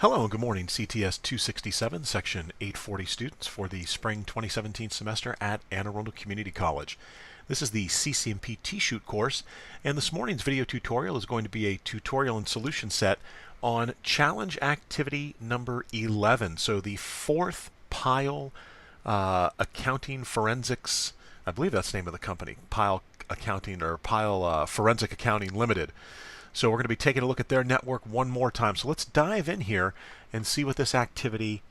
Hello and good morning, CTS267 Section 840 students for the spring 2017 semester at Anne Arundel Community College. This is the CCNP TSHOOT course, and this morning's video tutorial is going to be a tutorial and solution set on challenge activity number 11. So the fourth PILE Accounting Forensics, I believe that's the name of the company, PILE Accounting or PILE Forensic Accounting Ltd. So we're going to be taking a look at their network one more time. So let's dive in here and see what this activity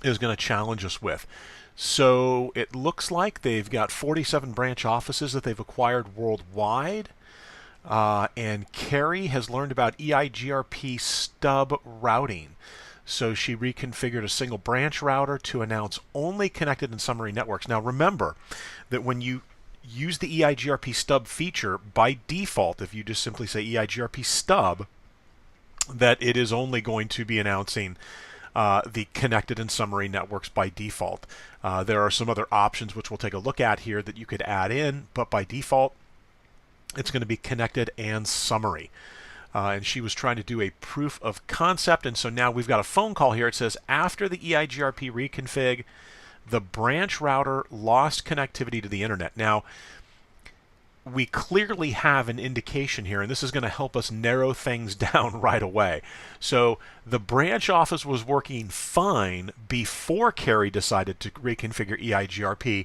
is going to challenge us with. So it looks like they've got 47 branch offices that they've acquired worldwide. And Carrie has learned about EIGRP stub routing. So she reconfigured a single branch router to announce only connected and summary networks. Now remember that when you use the EIGRP stub feature, by default, if you just simply say EIGRP stub, that it is only going to be announcing the connected and summary networks by default. There are some other options which we'll take a look at here that you could add in, but by default, it's going to be connected and summary. And she was trying to do a proof of concept, and so now we've got a phone call here. It says, after the EIGRP reconfig, the branch router lost connectivity to the internet. Now, we clearly have an indication here, and this is going to help us narrow things down right away. So the branch office was working fine before Carrie decided to reconfigure EIGRP,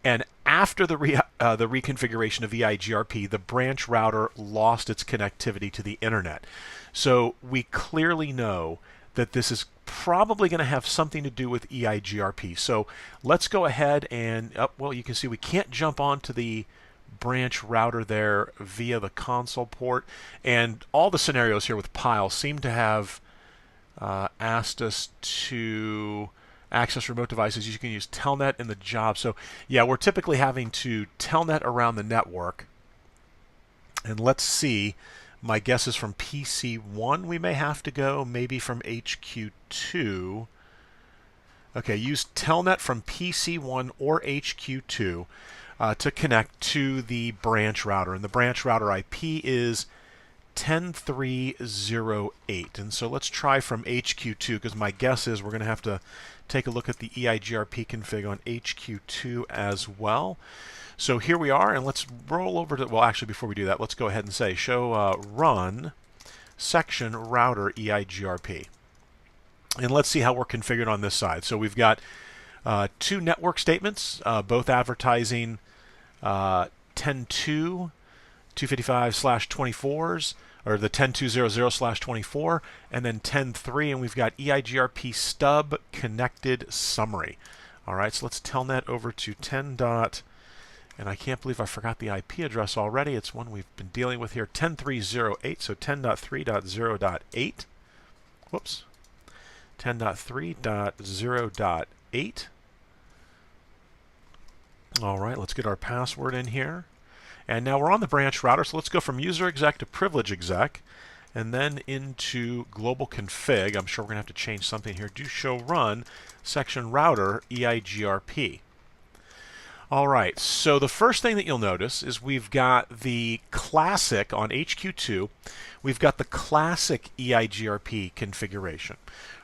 and after the reconfiguration of EIGRP, the branch router lost its connectivity to the internet. So we clearly know that this is probably going to have something to do with EIGRP. So let's go ahead and, well, you can see we can't jump onto the branch router there via the console port. And all the scenarios here with PILE seem to have asked us to access remote devices. You can use Telnet in the job. So yeah, we're typically having to Telnet around the network. And let's see. My guess is from PC1 we may have to go, maybe from HQ2. Okay, use Telnet from PC1 or HQ2 to connect to the branch router. And the branch router IP is 10308. And so let's try from HQ2, because my guess is we're going to have to take a look at the EIGRP config on HQ2 as well. So here we are, and let's roll over to, well, actually, before we do that, let's go ahead and say show run section router EIGRP. And let's see how we're configured on this side. So we've got two network statements, both advertising 10.2 255/24s, or the 10.200/24, and then 10.3, and we've got EIGRP stub connected summary. All right, so let's telnet over to 10. And I can't believe I forgot the IP address already. It's one we've been dealing with here, 10.308, so 10.3.0.8. Whoops. 10.3.0.8. All right, let's get our password in here. And now we're on the branch router, so let's go from user exec to privilege exec, and then into global config. I'm sure we're going to have to change something here. Do show run section router EIGRP. All right, so the first thing that you'll notice is we've got the classic on HQ2. We've got the classic EIGRP configuration,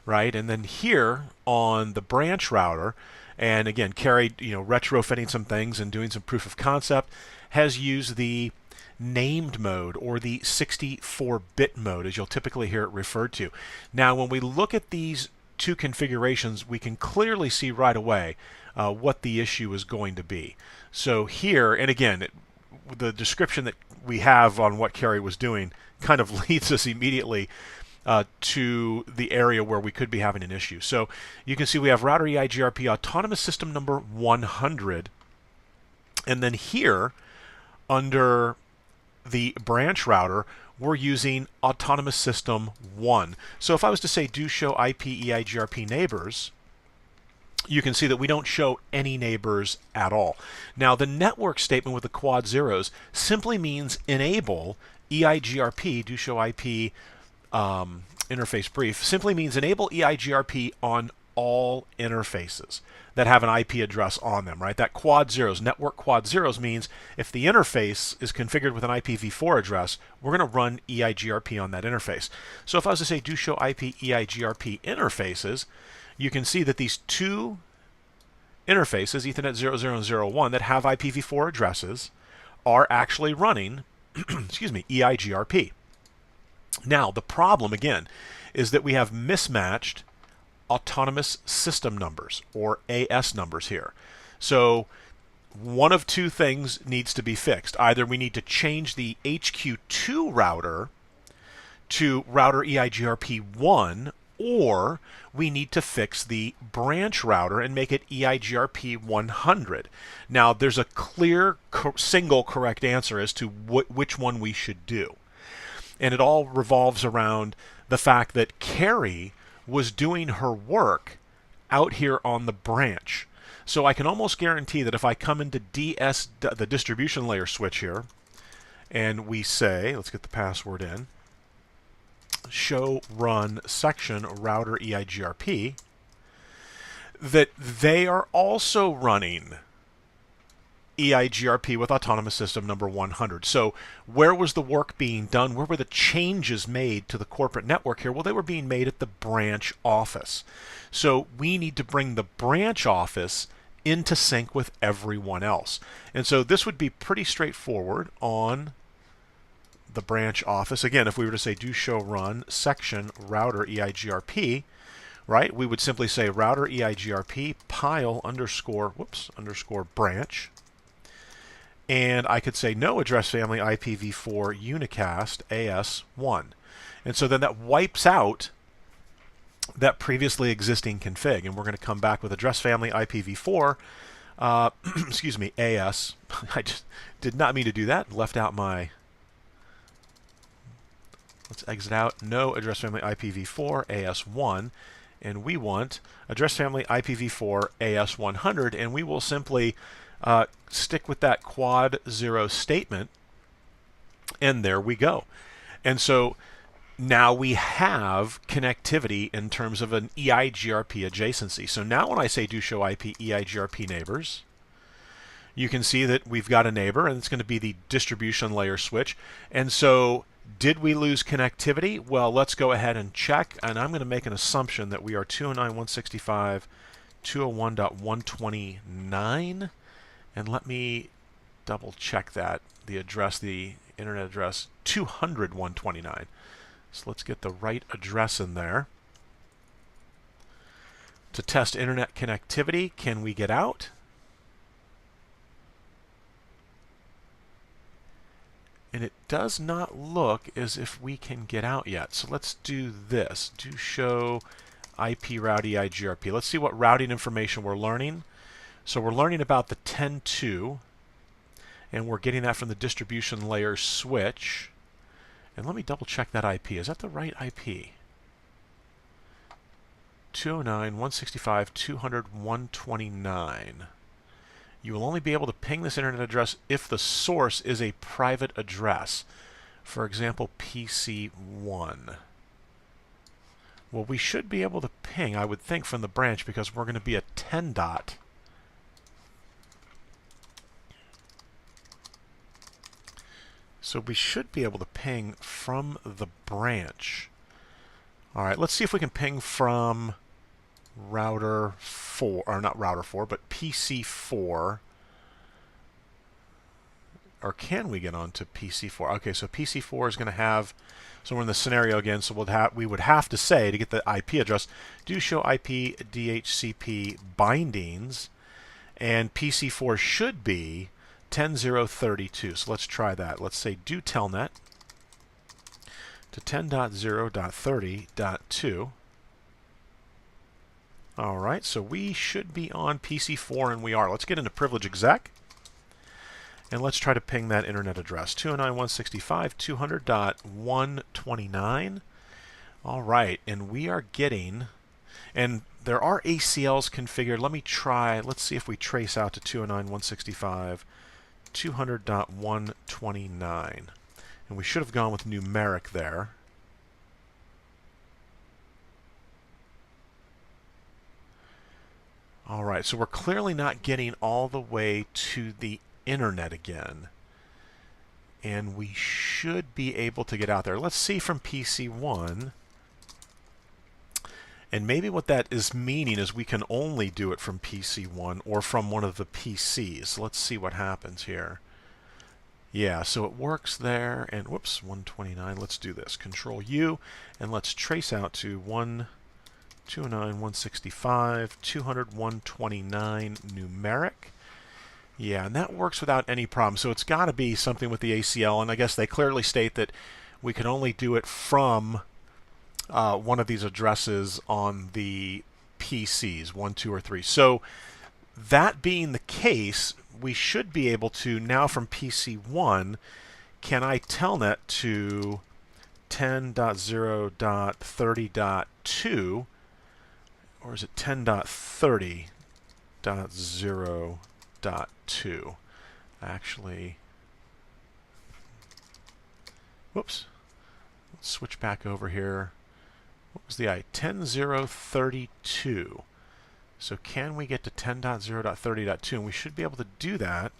right? And then here on the branch router, and again, Carrie, retrofitting some things and doing some proof of concept, has used the named mode or the 64-bit mode, as you'll typically hear it referred to. Now, when we look at these two configurations, we can clearly see right away what the issue is going to be. So here, and again, the description that we have on what Carrie was doing kind of leads us immediately to the area where we could be having an issue. So you can see we have router EIGRP autonomous system number 100, and then here under the branch router, we're using autonomous system 1. So if I was to say do show IP EIGRP neighbors, you can see that we don't show any neighbors at all. Now, the network statement with the quad zeros simply means enable EIGRP, do show IP interface brief, simply means enable EIGRP on all interfaces that have an IP address on them, right? That quad zeros, network quad zeros, means if the interface is configured with an IPv4 address, we're going to run EIGRP on that interface. So if I was to say do show IP EIGRP interfaces, you can see that these two interfaces, Ethernet 00 and 01, that have IPv4 addresses are actually running excuse me, EIGRP. Now, the problem, again, is that we have mismatched autonomous system numbers, or AS numbers here. So one of two things needs to be fixed. Either we need to change the HQ2 router to router EIGRP1, or we need to fix the branch router and make it EIGRP 100. Now, there's a clear single correct answer as to which one we should do. And it all revolves around the fact that Carrie was doing her work out here on the branch. So I can almost guarantee that if I come into the distribution layer switch here, and we say, let's get the password in, show run section router EIGRP, that they are also running EIGRP with autonomous system number 100. So where was the work being done? Where were the changes made to the corporate network here? Well, they were being made at the branch office. So we need to bring the branch office into sync with everyone else. And so this would be pretty straightforward on the branch office. Again, if we were to say do show run section router EIGRP, right, we would simply say router EIGRP PILE underscore branch. And I could say no address family IPv4 unicast AS1. And so then that wipes out that previously existing config. And we're going to come back with address family IPv4, excuse me, AS. I just did not mean to do that. Left out my, let's exit out, no address family IPv4 AS1. And we want address family IPv4 AS100. And we will simply stick with that quad 0 statement, and there we go. And so now we have connectivity in terms of an EIGRP adjacency. So now when I say do show IP EIGRP neighbors, you can see that we've got a neighbor, and it's going to be the distribution layer switch. And so did we lose connectivity? Well, let's go ahead and check, and I'm going to make an assumption that we are 209.165.201.129. And let me double check that, the address, the internet address, 200.129. So let's get the right address in there. To test internet connectivity, can we get out? And it does not look as if we can get out yet. So let's do this. Do show IP route EIGRP. Let's see what routing information we're learning. So we're learning about the 10.2, and we're getting that from the distribution layer switch. And let me double check that IP. Is that the right IP? 209.165.200.129. You will only be able to ping this internet address if the source is a private address. For example, PC1. Well, we should be able to ping, I would think, from the branch, because we're going to be a 10 dot. So we should be able to ping from the branch. All right, let's see if we can ping from router 4, or not router 4, but PC4. Or can we get onto PC4? Okay, so PC4 is going to have, so we're in the scenario again, so we would have to say, to get the IP address, do show IP DHCP bindings, and PC4 should be 10.0.32. So let's try that. Let's say do telnet to 10.0.30.2. All right, so we should be on PC4, and we are. Let's get into privilege exec, and let's try to ping that internet address, 209.165.200.129. All right, and we are getting, and there are ACLs configured. Let me try, let's see if we trace out to 209.165.200.129. And we should have gone with numeric there. All right, so we're clearly not getting all the way to the internet again. And we should be able to get out there. Let's see from PC1. And maybe what that is meaning is we can only do it from PC1 or from one of the PCs. Let's see what happens here. Yeah, so it works there. And whoops, 129. Let's do this. Control U, and let's trace out to 129, 165, 200, 129 numeric. Yeah, and that works without any problem. So it's got to be something with the ACL, and I guess they clearly state that we can only do it from one of these addresses on the PCs, 1, 2, or 3. So that being the case, we should be able to, now from PC1, can I telnet to 10.0.30.2, or is it 10.30.0.2? Actually, whoops, let's switch back over here. What was the 10.0.32. So can we get to 10.0.30.2? And we should be able to do that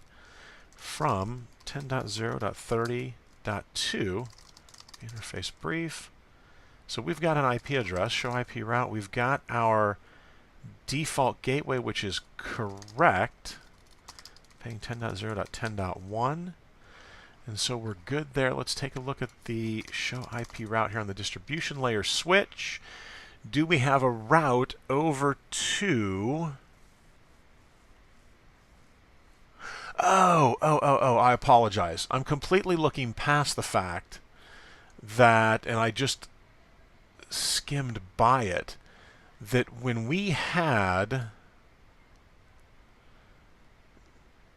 from 10.0.30.2. Interface brief. So we've got an IP address, show IP route. We've got our default gateway, which is correct. Paying 10.0.10.1. And so we're good there. Let's take a look at the show IP route here on the distribution layer switch. Do we have a route over to... Oh, I apologize. I'm completely looking past the fact that, and I just skimmed by it, that when we had...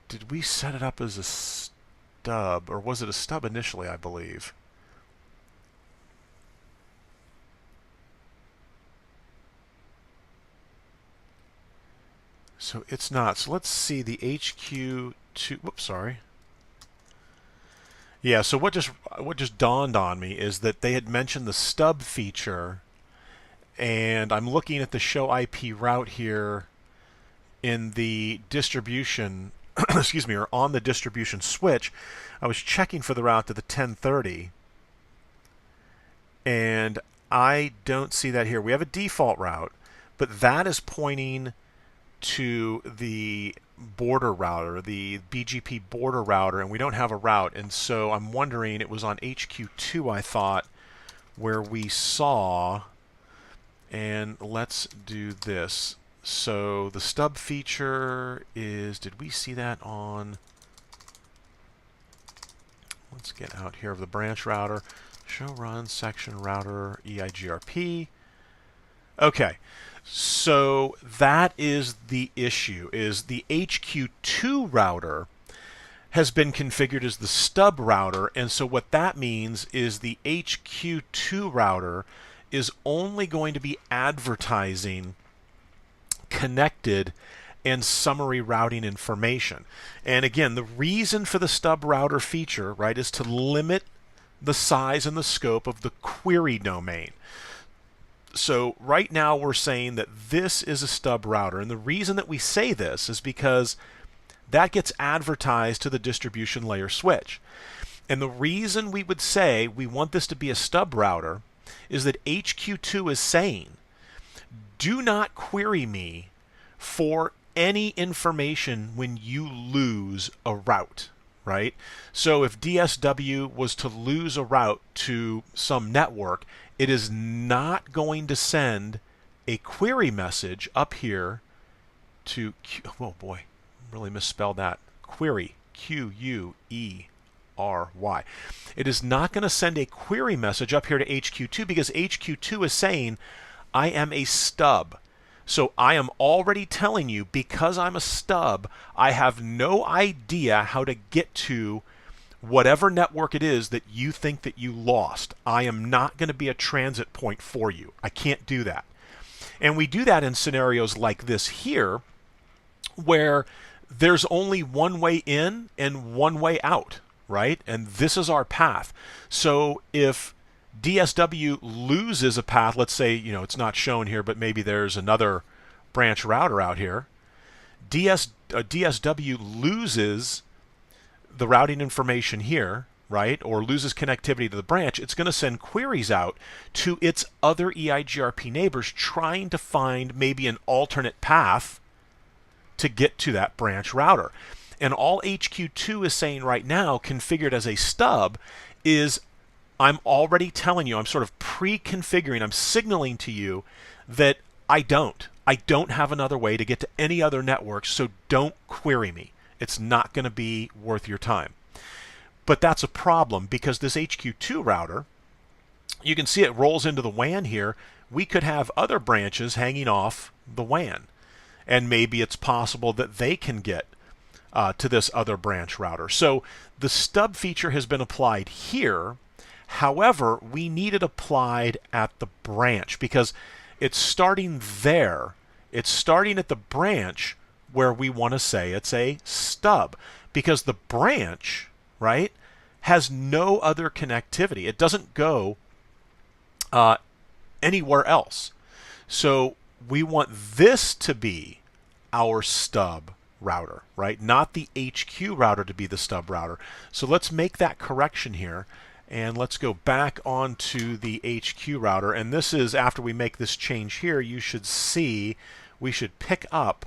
Did we set it up as a stub, or was it a stub initially, I believe? So it's not. So let's see the HQ2. Whoops, sorry. Yeah, so what just dawned on me is that they had mentioned the stub feature, and I'm looking at the show IP route here in the distribution, excuse me, or on the distribution switch. I was checking for the route to the 1030, and I don't see that here. We have a default route, but that is pointing to the border router, the BGP border router, and we don't have a route. And so I'm wondering, it was on HQ2, I thought, where we saw, and let's do this. So the stub feature is, did we see that on, let's get out here of the branch router, show run section router EIGRP. Okay. So that is the issue, is the HQ2 router has been configured as the stub router, and so what that means is the HQ2 router is only going to be advertising connected and summary routing information. And again, the reason for the stub router feature, right, is to limit the size and the scope of the query domain. So right now we're saying that this is a stub router, and the reason that we say this is because that gets advertised to the distribution layer switch. And the reason we would say we want this to be a stub router is that HQ2 is saying, do not query me for any information when you lose a route, right? So if DSW was to lose a route to some network, it is not going to send a query message up here to, oh boy, really misspelled that, query, Q-U-E-R-Y. It is not going to send a query message up here to HQ2 because HQ2 is saying, I am a stub. So I am already telling you, because I'm a stub, I have no idea how to get to whatever network it is that you think that you lost. I am not going to be a transit point for you. I can't do that. And we do that in scenarios like this here, where there's only one way in and one way out, right? And this is our path. So if DSW loses a path, let's say, it's not shown here, but maybe there's another branch router out here, DSW loses the routing information here, right, or loses connectivity to the branch, it's going to send queries out to its other EIGRP neighbors trying to find maybe an alternate path to get to that branch router. And all HQ2 is saying right now, configured as a stub, is I'm already telling you, I'm sort of pre-configuring, I'm signaling to you that I don't have another way to get to any other network, so don't query me. It's not going to be worth your time. But that's a problem because this HQ2 router, you can see it rolls into the WAN here. We could have other branches hanging off the WAN. And maybe it's possible that they can get to this other branch router. So the stub feature has been applied here. However, we need it applied at the branch because it's starting there. It's starting at the branch where we want to say it's a stub because the branch, right, has no other connectivity. It doesn't go anywhere else. So we want this to be our stub router, right? Not the HQ router to be the stub router. So let's make that correction here. And let's go back onto the HQ router. And this is after we make this change here, you should see we should pick up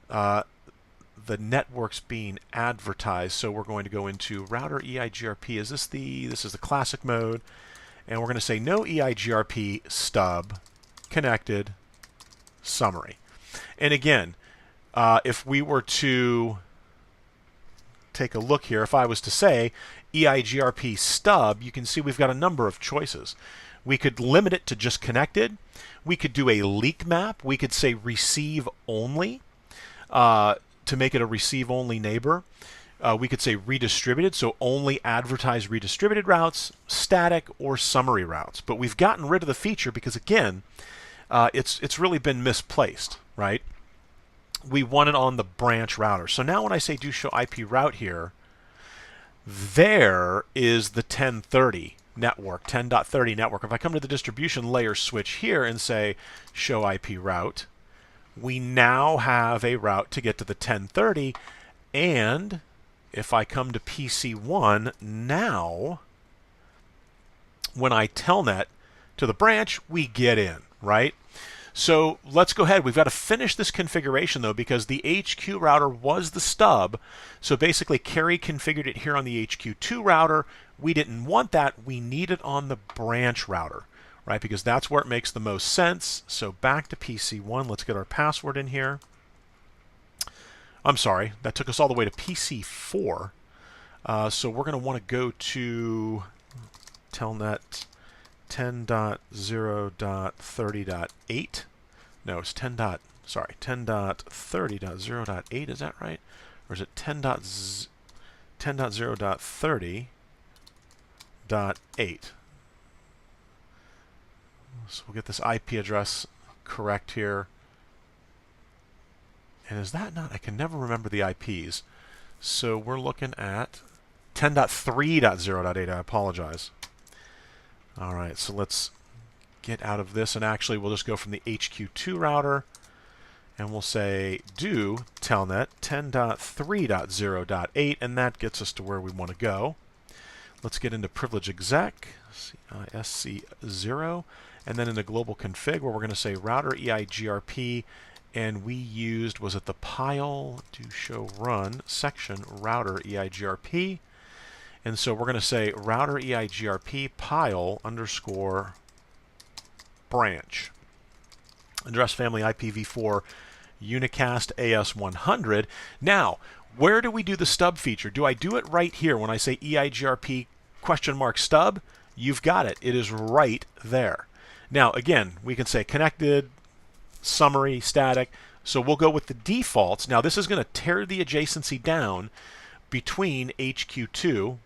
the networks being advertised. So we're going to go into router EIGRP. This is the classic mode. And we're going to say no EIGRP stub connected summary. And again, if we were to take a look here, if I was to say EIGRP stub, you can see we've got a number of choices. We could limit it to just connected. We could do a leak map. We could say receive only to make it a receive only neighbor. We could say redistributed, so only advertise redistributed routes, static, or summary routes. But we've gotten rid of the feature because, again, it's really been misplaced, right? We want it on the branch router. So now when I say do show IP route here, there is the 1030 network, 10.30 network. If I come to the distribution layer switch here and say show IP route, we now have a route to get to the 1030. And if I come to PC1, now when I telnet to the branch, we get in, right? So let's go ahead. We've got to finish this configuration, though, because the HQ router was the stub. So basically, Carrie configured it here on the HQ2 router. We didn't want that. We need it on the branch router, right? Because that's where it makes the most sense. So back to PC1. Let's get our password in here. I'm sorry. That took us all the way to PC4. So we're going to want to go to telnet 10.0.30.8. No, it's 10.30.0.8. Is that right? Or is it 10.0.30.8? So we'll get this IP address correct here. And is that not? I can never remember the IPs. So we're looking at 10.3.0.8. I apologize. All right, so let's get out of this, and actually we'll just go from the HQ2 router, and we'll say do telnet 10.3.0.8, and that gets us to where we want to go. Let's get into privilege exec, CISC0, and then into global config, where we're going to say router EIGRP, and we used, was it the PILE do show run section router EIGRP. And so we're going to say router EIGRP PILE _ branch. Address family IPv4 unicast AS100. Now, where do we do the stub feature? Do I do it right here when I say EIGRP ?stub? You've got it. It is right there. Now, again, we can say connected, summary, static. So we'll go with the defaults. Now, this is going to tear the adjacency down between HQ2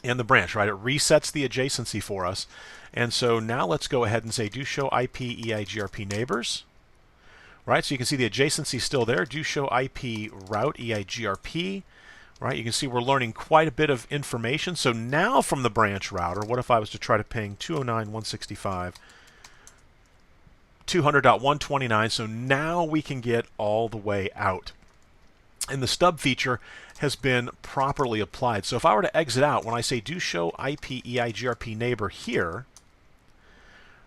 and the branch, right? It resets the adjacency for us. And so now let's go ahead and say do show IP EIGRP neighbors, right? So you can see the adjacency is still there. Do show IP route EIGRP, right? You can see we're learning quite a bit of information. So now from the branch router, what if I was to try to ping 209.165 200.129, so now we can get all the way out. And the stub feature has been properly applied. So if I were to exit out, when I say do show IP EIGRP neighbor here,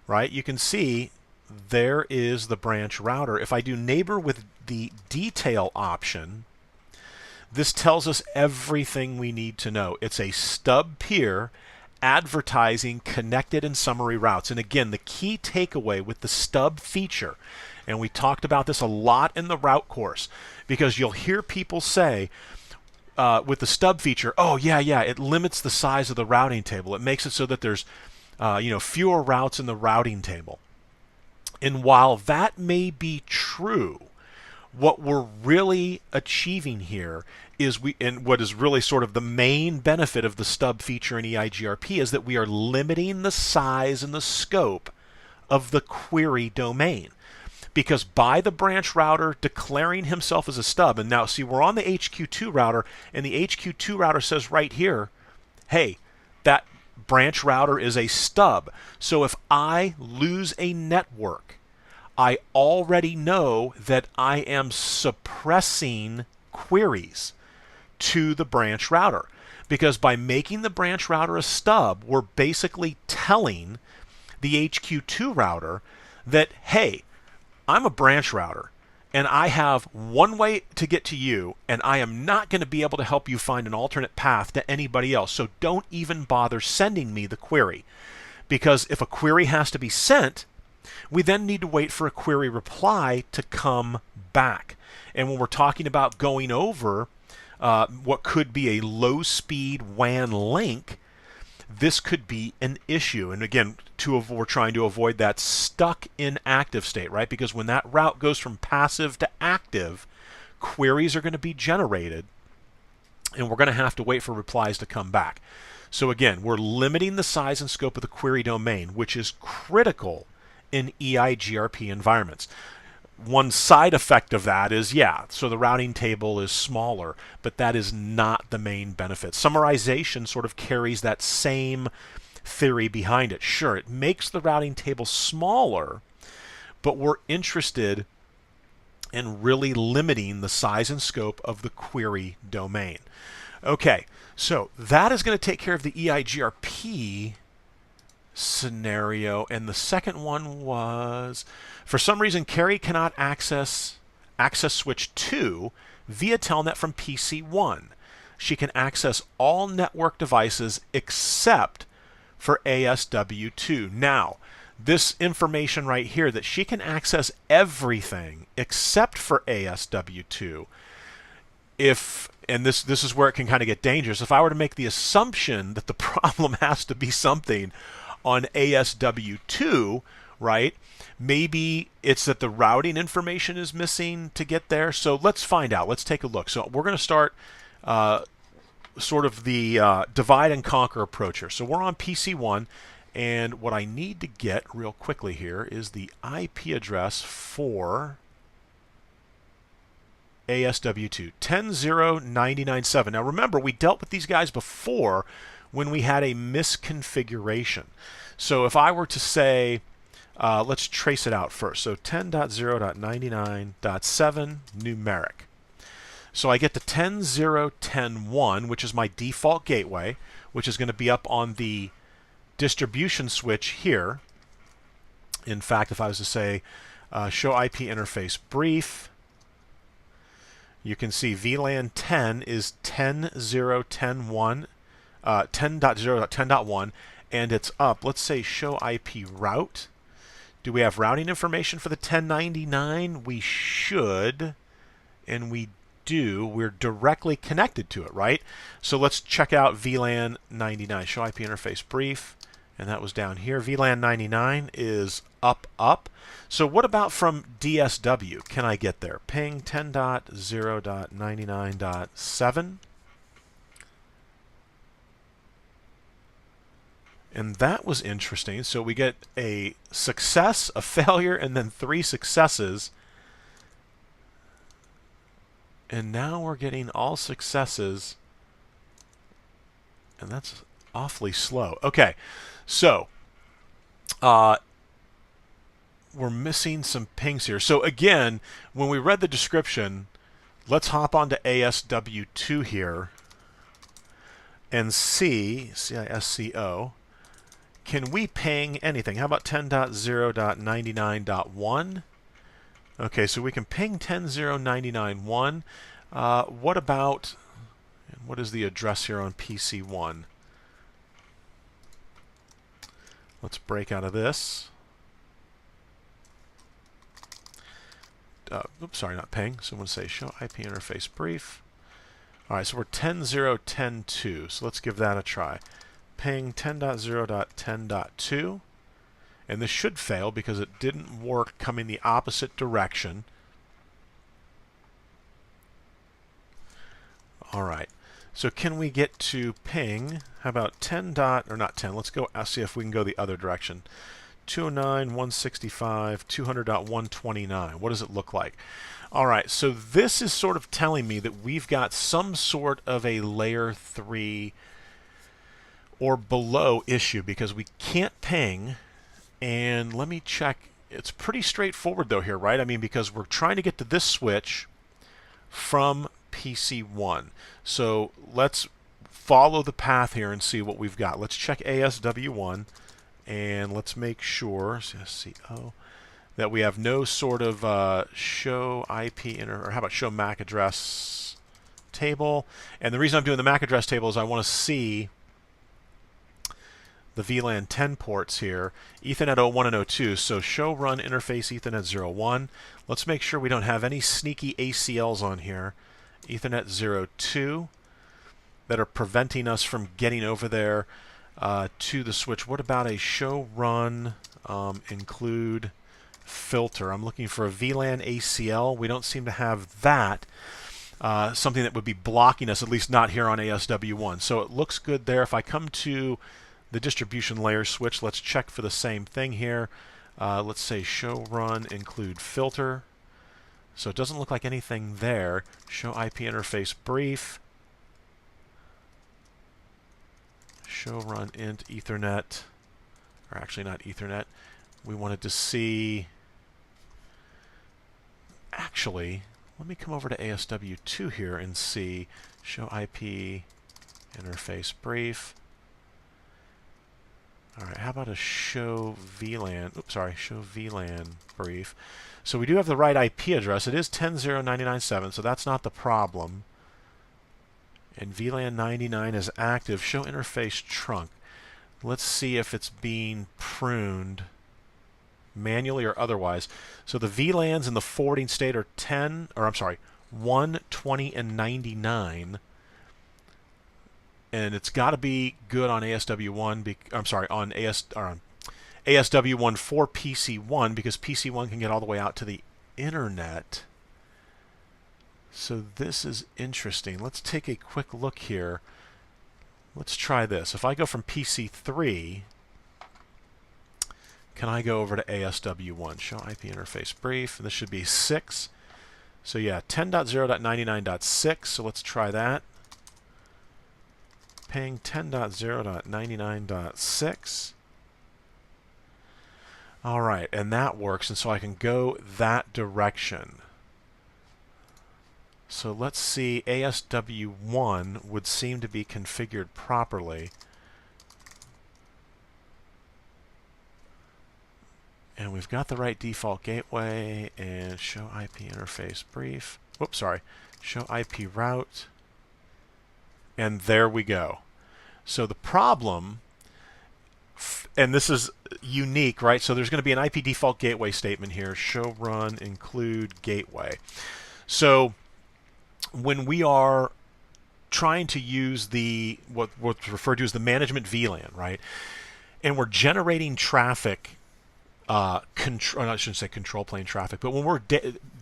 right, you can see there is the branch router. If I do neighbor with the detail option, this tells us everything we need to know. It's a stub peer advertising connected and summary routes. And again, the key takeaway with the stub feature, and we talked about this a lot in the route course, because you'll hear people say with the stub feature, oh yeah, it limits the size of the routing table. It makes it so that there's fewer routes in the routing table. And while that may be true, what we're really achieving here is and what is really sort of the main benefit of the stub feature in EIGRP is that we are limiting the size and the scope of the query domain. Because by the branch router declaring himself as a stub, and now see we're on the HQ2 router, and the HQ2 router says right here, hey, that branch router is a stub. So if I lose a network, I already know that I am suppressing queries to the branch router. Because by making the branch router a stub, we're basically telling the HQ2 router that, hey, I'm a branch router, and I have one way to get to you, and I am not going to be able to help you find an alternate path to anybody else. So don't even bother sending me the query. Because if a query has to be sent, we then need to wait for a query reply to come back. And when we're talking about going over what could be a low-speed WAN link, this could be an issue. And again, we're trying to avoid that stuck in active state, right? Because when that route goes from passive to active, queries are going to be generated, and we're going to have to wait for replies to come back. So again, we're limiting the size and scope of the query domain, which is critical in EIGRP environments. One side effect of that is, so the routing table is smaller, but that is not the main benefit. Summarization sort of carries that same theory behind it. Sure, it makes the routing table smaller, but we're interested in really limiting the size and scope of the query domain. Okay, so that is going to take care of the EIGRP scenario, and the second one was, for some reason, Carrie cannot access switch 2 via Telnet from PC 1. She can access all network devices except for ASW2. Now, this information right here, that she can access everything except for ASW2, and this is where it can kind of get dangerous. If I were to make the assumption that the problem has to be something on ASW2, right? Maybe it's that the routing information is missing to get there. So let's find out. Let's take a look. So we're going to start sort of the divide and conquer approach here. So we're on PC1, and what I need to get real quickly here is the IP address for ASW2, 10.0.99.7. Now remember, we dealt with these guys before when we had a misconfiguration. So if I were to say, let's trace it out first. So 10.0.99.7 numeric. So I get to 10.0.10.1, which is my default gateway, which is going to be up on the distribution switch here. In fact, if I was to say show IP interface brief, you can see VLAN 10 is 10.0.10.1. 10.0.10.1, and it's up. Let's say show IP route. Do we have routing information for the 1099? We should, and we do. We're directly connected to it, right? So let's check out VLAN 99. Show IP interface brief, and that was down here. VLAN 99 is up. So what about from DSW? Can I get there? Ping 10.0.99.7. And that was interesting. So we get a success, a failure, and then 3 successes. And now we're getting all successes. And that's awfully slow. Okay, so we're missing some pings here. So again, when we read the description, let's hop onto ASW2 here and see, CISCO, can we ping anything? How about 10.0.99.1? Okay, so we can ping 10.0.99.1. What about, what is the address here on PC1? Let's break out of this. Oops, sorry, not ping. So I'm going to say show IP interface brief. All right, so we're 10.0.10.2. So let's give that a try. Ping 10.0.10.2. And this should fail because it didn't work coming the opposite direction. All right. So can we get to ping? How about 10 dot, or not 10, let's go see if we can go the other direction. 209.165, 200.129. What does it look like? All right, so this is sort of telling me that we've got some sort of a layer 3 or below issue because we can't ping. And let me check. It's pretty straightforward though here, right? I mean, because we're trying to get to this switch from PC1. So let's follow the path here and see what we've got. Let's check ASW1 and let's make sure that we have no sort of show IP or how about show MAC address table. And the reason I'm doing the MAC address table is I want to see the VLAN 10 ports here, Ethernet 01 and 02. So show run interface Ethernet 01. Let's make sure we don't have any sneaky ACLs on here. Ethernet 02 that are preventing us from getting over there to the switch. What about a show run include filter? I'm looking for a VLAN ACL. We don't seem to have that. Something that would be blocking us, at least not here on ASW1. So it looks good there. If I come to the distribution layer switch, let's check for the same thing here. Let's say show run include filter. So it doesn't look like anything there. Show IP interface brief. Show run int Ethernet, or actually not Ethernet. We wanted to see, actually, let me come over to ASW2 here and see show IP interface brief. All right, how about a show VLAN, oops, sorry, show VLAN brief. So we do have the right IP address. It is 10.0.99.7, so that's not the problem. And VLAN 99 is active. Show interface trunk. Let's see if it's being pruned manually or otherwise. So the VLANs in the forwarding state are 1, 20, and 99. And it's got to be good on ASW1. On ASW1 for PC1 because PC1 can get all the way out to the internet. So this is interesting. Let's take a quick look here. Let's try this. If I go from PC3, can I go over to ASW1? Show IP interface brief. And this should be 6. So yeah, 10.0.99.6. So let's try that. Ping 10.0.99.6. All right, and that works. And so I can go that direction. So let's see, ASW1 would seem to be configured properly. And we've got the right default gateway and show IP interface brief. Whoops, sorry. Show IP route. And there we go. So the problem, and this is unique, right? So there's going to be an IP default gateway statement here. Show run include gateway. So when we are trying to use the what's referred to as the management VLAN, right? And we're generating traffic, I shouldn't say control plane traffic, but when we're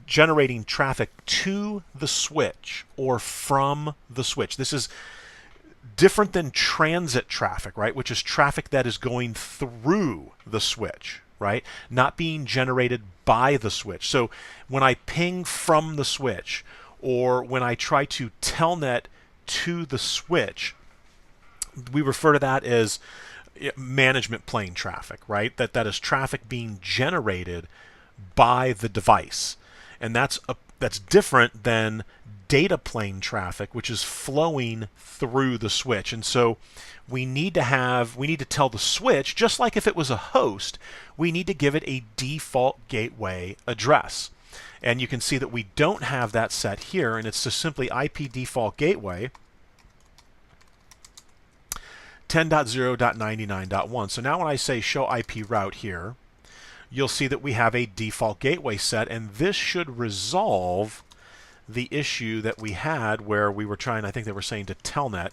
generating traffic to the switch or from the switch, this is different than transit traffic, right? Which is traffic that is going through the switch, right? Not being generated by the switch. So when I ping from the switch, or when I try to telnet to the switch, we refer to that as management plane traffic, right? That is traffic being generated by the device, and that's different than data plane traffic, which is flowing through the switch. And so we need to tell the switch, just like if it was a host, we need to give it a default gateway address. And you can see that we don't have that set here, and it's just simply IP default gateway 10.0.99.1. So now when I say show IP route here, you'll see that we have a default gateway set, and this should resolve the issue that we had where we were trying, I think they were saying to telnet.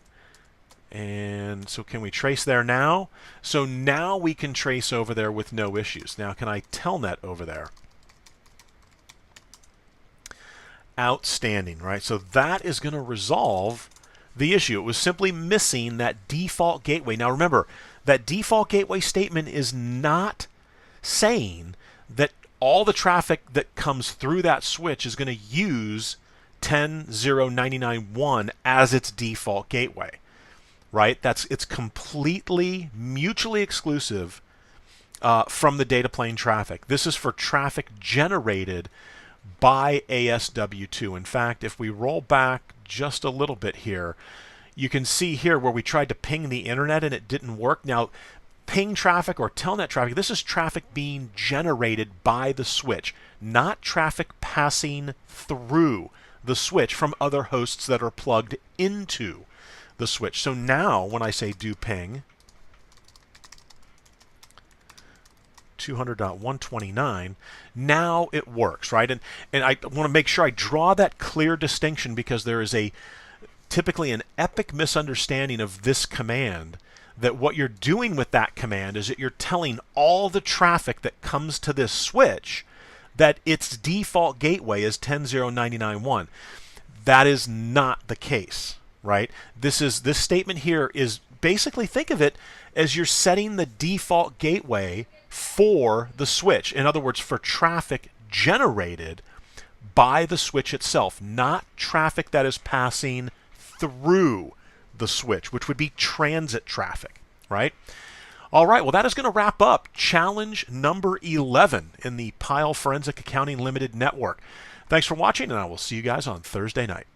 And so can we trace there now? So now we can trace over there with no issues. Now can I telnet over there? Outstanding, right? So that is going to resolve the issue. It was simply missing that default gateway. Now remember, that default gateway statement is not saying that all the traffic that comes through that switch is going to use 10.0.99.1 as its default gateway, right? It's completely mutually exclusive from the data plane traffic. This is for traffic generated by ASW2. In fact, if we roll back just a little bit here, you can see here where we tried to ping the internet and it didn't work. Now, ping traffic or telnet traffic, this is traffic being generated by the switch, not traffic passing through the switch from other hosts that are plugged into the switch. So now when I say do ping 200.129, now it works, right? And I want to make sure I draw that clear distinction, because there is typically an epic misunderstanding of this command, that what you're doing with that command is that you're telling all the traffic that comes to this switch that its default gateway is 10.0.99.1. That is not the case, right? This statement here is basically, think of it as you're setting the default gateway for the switch. In other words, for traffic generated by the switch itself, not traffic that is passing through the switch, which would be transit traffic, right? All right, well, that is going to wrap up challenge number 11 in the PILE Forensic Accounting Ltd network. Thanks for watching, and I will see you guys on Thursday night.